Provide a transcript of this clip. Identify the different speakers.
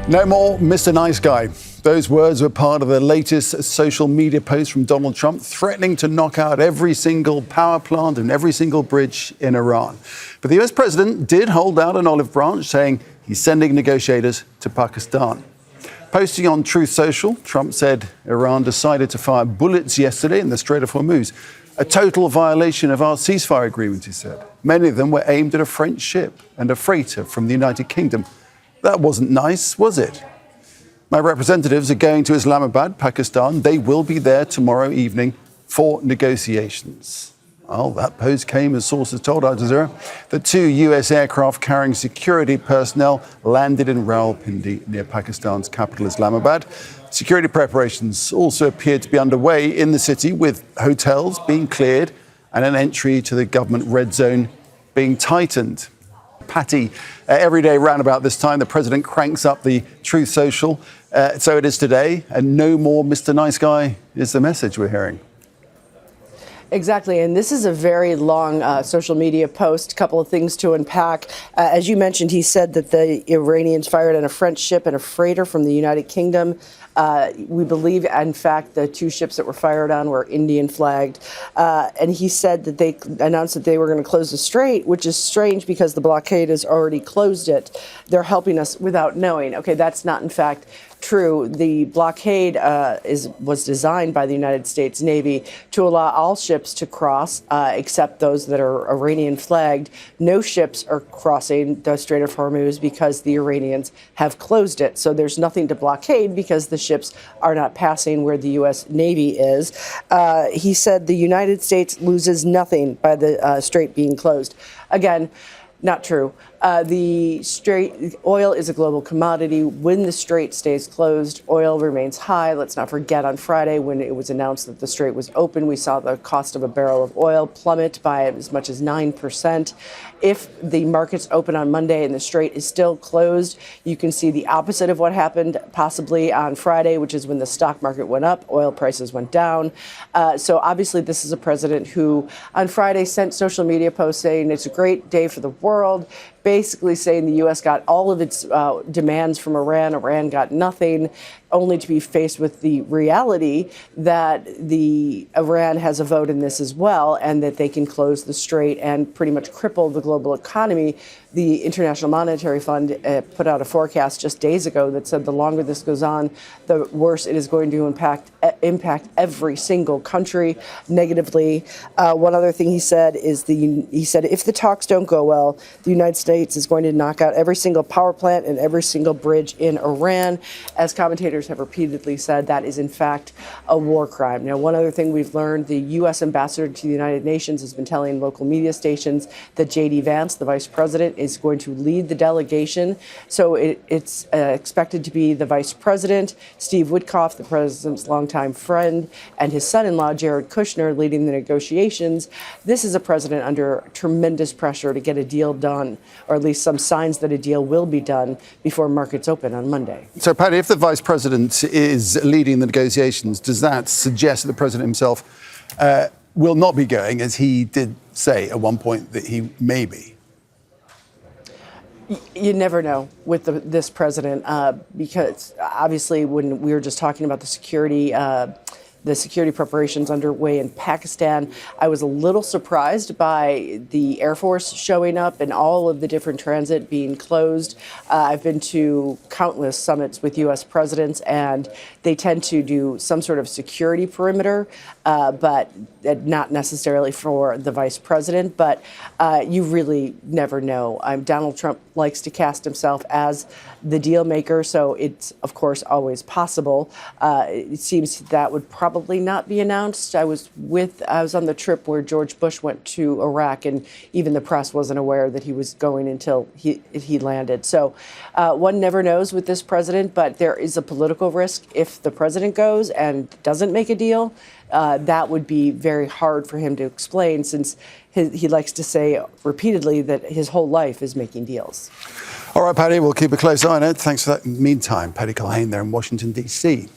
Speaker 1: No more Mr. Nice Guy. Those words were part of the latest social media post from Donald Trump, threatening to knock out every single power plant and every single bridge in Iran. But the US president did hold out an olive branch, saying he's sending negotiators to Pakistan. Posting on Truth Social, Trump said Iran decided to fire bullets yesterday in the Strait of Hormuz. A total violation of our ceasefire agreement, he said. Many of them were aimed at a French ship and a freighter from the United Kingdom. That wasn't nice, was it? My representatives are going to Islamabad, Pakistan. They will be there tomorrow evening for negotiations. Well, that post came as sources told Al Jazeera that 2 US aircraft carrying security personnel landed in Rawalpindi near Pakistan's capital, Islamabad. Security preparations also appeared to be underway in the city, with hotels being cleared and an entry to the government red zone being tightened. Patty, every day round about this time, the president cranks up the Truth Social. So it is today, and no more Mr. Nice Guy is the message we're hearing.
Speaker 2: Exactly, and this is a very long social media post, a couple of things to unpack. As you mentioned, he said that the Iranians fired on a French ship and a freighter from the United Kingdom. We believe, in fact, the 2 ships that were fired on were Indian flagged. And he said that they announced that they were going to close the strait, which is strange because the blockade has already closed it. They're helping us without knowing. Okay, that's not, in fact, true. The blockade was designed by the United States Navy to allow all ships to cross, except those that are Iranian flagged. No ships are crossing the Strait of Hormuz because the Iranians have closed it. So there's nothing to blockade because the ships are not passing where the U.S. Navy is. He said the United States loses nothing by the strait being closed. Again, not true. The strait, oil is a global commodity. When the strait stays closed, oil remains high. Let's not forget, on Friday, when it was announced that the strait was open, we saw the cost of a barrel of oil plummet by as much as 9%. If the markets open on Monday and the strait is still closed, you can see the opposite of what happened possibly on Friday, which is when the stock market went up, oil prices went down. So obviously this is a president who on Friday sent social media posts saying it's a great day for the world, basically saying the U.S. got all of its demands from Iran. Iran got nothing, only to be faced with the reality that Iran has a vote in this as well, and that they can close the strait and pretty much cripple the global economy. The International Monetary Fund put out a forecast just days ago that said the longer this goes on, the worse it is going to impact every single country negatively. One other thing he said is he said if the talks don't go well, the United States is going to knock out every single power plant and every single bridge in Iran. As commentators have repeatedly said, that is in fact a war crime. Now, one other thing we've learned, the U.S. ambassador to the United Nations has been telling local media stations that J.D. Vance, the vice president, is going to lead the delegation. So it's expected to be the vice president, Steve Witkoff, the president's longtime friend, and his son-in-law, Jared Kushner, leading the negotiations. This is a president under tremendous pressure to get a deal done, or at least some signs that a deal will be done before markets open on Monday.
Speaker 1: So, Patty, if the vice president is leading the negotiations, does that suggest that the president himself will not be going, as he did say at one point that he may be?
Speaker 2: You never know with this president, because obviously when we were just talking about the security preparations underway in Pakistan, I was a little surprised by the Air Force showing up and all of the different transit being closed. I've been to countless summits with U.S. presidents, and they tend to do some sort of security perimeter, but not necessarily for the vice president. But you really never know. Donald Trump likes to cast himself as the deal maker, so it's, of course, always possible. It seems that would probably not be announced. I was on the trip where George Bush went to Iraq, and even the press wasn't aware that he was going until he landed. So one never knows with this president, but there is a political risk if the president goes and doesn't make a deal. That would be very hard for him to explain, since he likes to say repeatedly that his whole life is making deals.
Speaker 1: All right, Patty, we'll keep a close eye on it. Thanks for that. Meantime, Patty Culhane there in Washington, D.C.